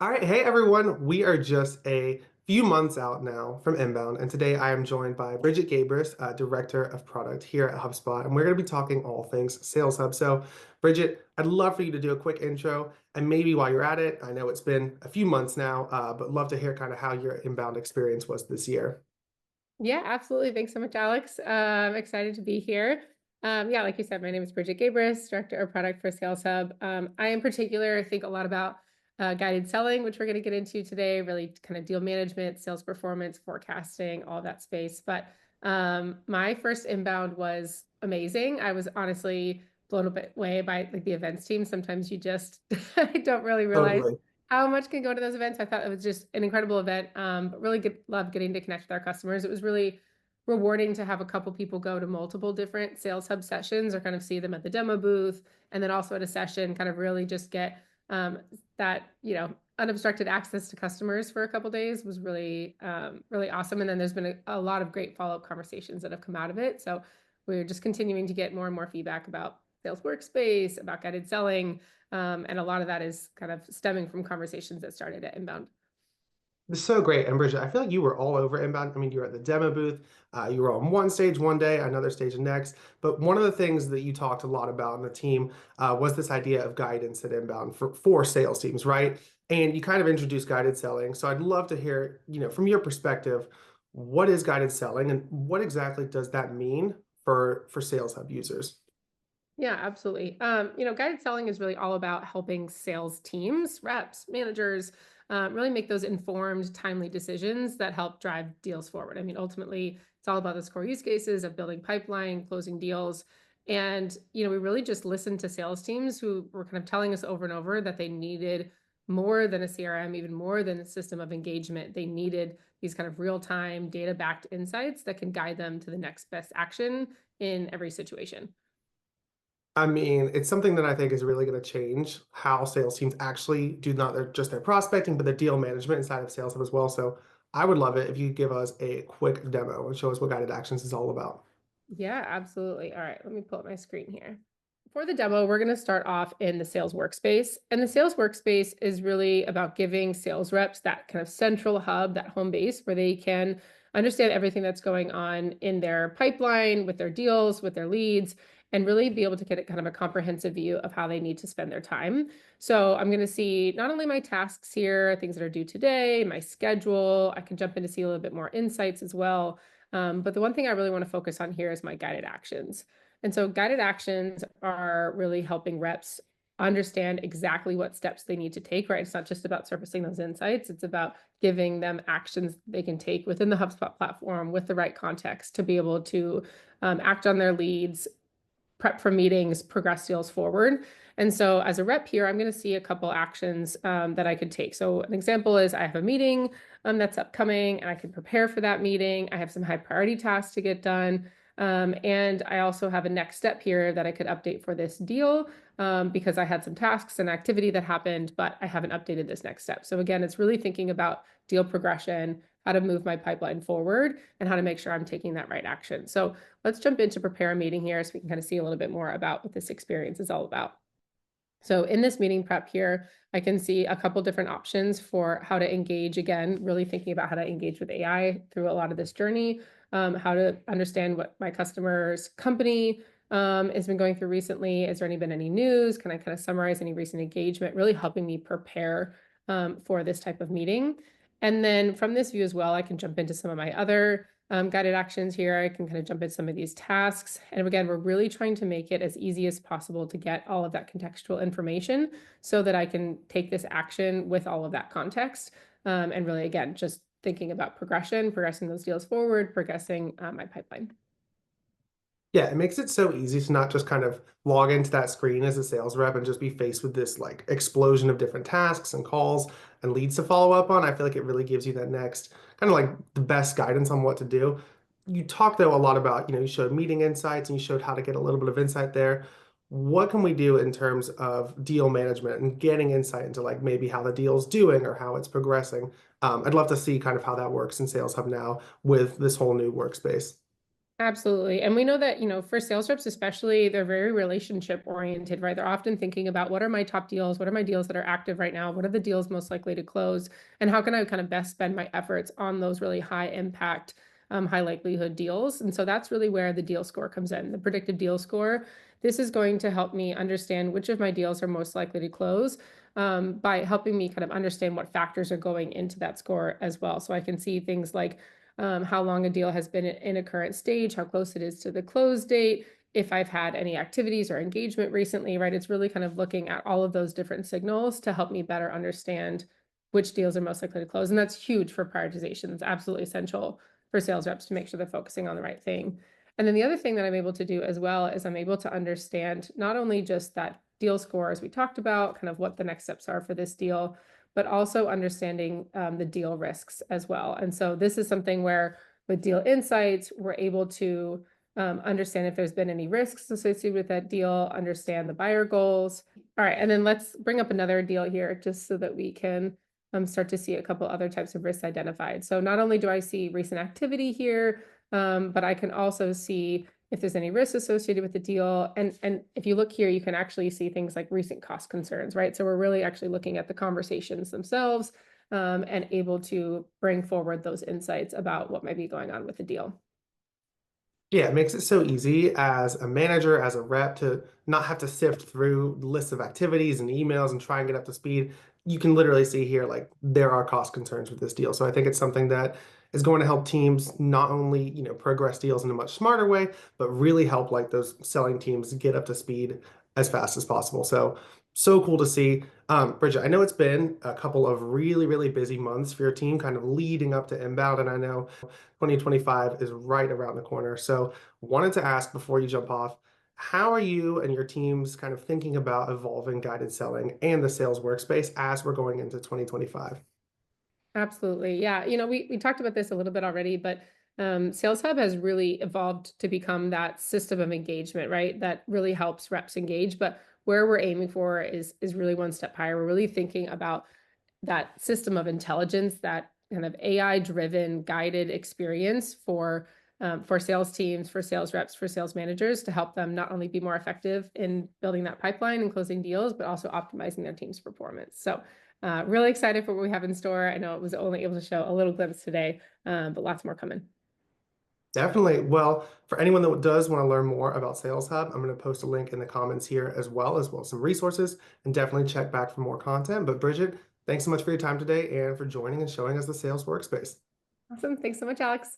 All right, hey everyone. We are just a few months out now from Inbound, and today I am joined by Brigitte Gabrus, Director of Product here at HubSpot, and we're going to be talking all things Sales Hub. So, Brigitte, I'd love for you to do a quick intro, and maybe while you're at it, I know it's been a few months now, but love to hear kind of how your Inbound experience was this year. Yeah, absolutely. Thanks so much, Alex. I'm excited to be here. Yeah, like you said, my name is Brigitte Gabrus, Director of Product for Sales Hub. I, in particular, think a lot about guided selling, which we're going to get into today, really kind of deal management, sales performance, forecasting, all that space. But my first inbound was amazing. I was honestly blown away by like the events team. Sometimes you just don't really realize Totally. how much can go to those events. I thought it was just an incredible event, but really good, love getting to connect with our customers. It was really rewarding to have a couple people go to multiple different Sales Hub sessions or kind of see them at the demo booth, and then also at a session, kind of really just get that, unobstructed access to customers for a couple days was really, really awesome. And then there's been a lot of great follow-up conversations that have come out of it. So we're just continuing to get more and more feedback about Sales Workspace, about guided selling, and a lot of that is kind of stemming from conversations that started at Inbound. It's so great. And Bridget, I feel like you were all over Inbound. I mean, you were at the demo booth, you were on one stage one day, another stage the next. But one of the things that you talked a lot about in the team was this idea of guidance at Inbound for sales teams, right? And you kind of introduced guided selling. So I'd love to hear, from your perspective, what is guided selling and what exactly does that mean for Sales Hub users? Yeah, absolutely. Guided selling is really all about helping sales teams, reps, managers, really make those informed, timely decisions that help drive deals forward. I mean, ultimately, it's all about those core use cases of building pipeline, closing deals. And, we really just listened to sales teams who were kind of telling us over and over that they needed more than a CRM, even more than a system of engagement. They needed these kind of real-time data-backed insights that can guide them to the next best action in every situation. I mean, it's something that I think is really going to change how sales teams actually do not just their prospecting, but the deal management inside of Sales Hub as well. So I would love it if you give us a quick demo and show us what guided actions is all about. Yeah, absolutely. All right, let me pull up my screen here. For the demo, we're going to start off in the sales workspace. And the sales workspace is really about giving sales reps that kind of central hub, that home base where they can understand everything that's going on in their pipeline, with their deals, with their leads, and really be able to get a kind of a comprehensive view of how they need to spend their time. So I'm going to see not only my tasks here, things that are due today, my schedule. I can jump in to see a little bit more insights as well. But the one thing I really want to focus on here is my guided actions. And so guided actions are really helping reps understand exactly what steps they need to take, right? It's not just about surfacing those insights. It's about giving them actions they can take within the HubSpot platform with the right context to be able to act on their leads, prep for meetings, progress deals forward. And so as a rep here, I'm going to see a couple actions that I could take. So an example is I have a meeting that's upcoming and I can prepare for that meeting. I have some high priority tasks to get done. And I also have a next step here that I could update for this deal because I had some tasks and activity that happened, but I haven't updated this next step. So again, it's really thinking about deal progression, how to move my pipeline forward, and how to make sure I'm taking that right action. So let's jump into prepare a meeting here so we can kind of see a little bit more about what this experience is all about. So in this meeting prep here, I can see a couple different options for how to engage. Again, really thinking about how to engage with AI through a lot of this journey, how to understand what my customer's company has been going through recently. Has there been any news? Can I kind of summarize any recent engagement? Really helping me prepare for this type of meeting. And then from this view as well, I can jump into some of my other guided actions here. I can kind of jump into some of these tasks. And again, we're really trying to make it as easy as possible to get all of that contextual information so that I can take this action with all of that context. And really, again, just thinking about progressing those deals forward, progressing my pipeline. Yeah, it makes it so easy to not just kind of log into that screen as a sales rep and just be faced with this like explosion of different tasks and calls and leads to follow up on. I feel like it really gives you that next kind of like the best guidance on what to do. You talked though a lot about, you showed meeting insights and you showed how to get a little bit of insight there. What can we do in terms of deal management and getting insight into like maybe how the deal's doing or how it's progressing? I'd love to see kind of how that works in Sales Hub now with this whole new workspace. Absolutely. And we know that, for sales reps especially, they're very relationship oriented, right? They're often thinking about what are my top deals? What are my deals that are active right now? What are the deals most likely to close? And how can I kind of best spend my efforts on those really high impact, high likelihood deals? And so that's really where the deal score comes in, the predictive deal score. This is going to help me understand which of my deals are most likely to close, by helping me kind of understand what factors are going into that score as well. So I can see things like how long a deal has been in a current stage, how close it is to the close date, if I've had any activities or engagement recently, right? It's really kind of looking at all of those different signals to help me better understand which deals are most likely to close. And that's huge for prioritization. It's absolutely essential for sales reps to make sure they're focusing on the right thing. And then the other thing that I'm able to do as well is I'm able to understand not only just that deal score, as we talked about, kind of what the next steps are for this deal, but also understanding the deal risks as well. And so this is something where with deal insights, we're able to understand if there's been any risks associated with that deal, understand the buyer goals. All right, and then let's bring up another deal here just so that we can start to see a couple other types of risks identified. So not only do I see recent activity here, but I can also see if there's any risks associated with the deal. And if you look here, you can actually see things like recent cost concerns, right? So we're really actually looking at the conversations themselves, and able to bring forward those insights about what might be going on with the deal. Yeah, it makes it so easy as a manager, as a rep, to not have to sift through lists of activities and emails and try and get up to speed. You can literally see here, like, there are cost concerns with this deal. So I think it's something that is going to help teams not only, progress deals in a much smarter way, but really help like those selling teams get up to speed as fast as possible. So cool to see. Bridget, I know it's been a couple of really, really busy months for your team, kind of leading up to inbound, and I know 2025 is right around the corner. So, wanted to ask before you jump off, how are you and your teams kind of thinking about evolving guided selling and the sales workspace as we're going into 2025? Absolutely. Yeah. We talked about this a little bit already, but Sales Hub has really evolved to become that system of engagement, right? That really helps reps engage. But where we're aiming for is really one step higher. We're really thinking about that system of intelligence, that kind of AI driven guided experience for sales teams, for sales reps, for sales managers to help them not only be more effective in building that pipeline and closing deals, but also optimizing their team's performance. So really excited for what we have in store. I know it was only able to show a little glimpse today, but lots more coming. Definitely. Well, for anyone that does want to learn more about Sales Hub, I'm going to post a link in the comments here as well as some resources, and definitely check back for more content. But Bridget, thanks so much for your time today and for joining and showing us the sales workspace. Awesome. Thanks so much, Alex.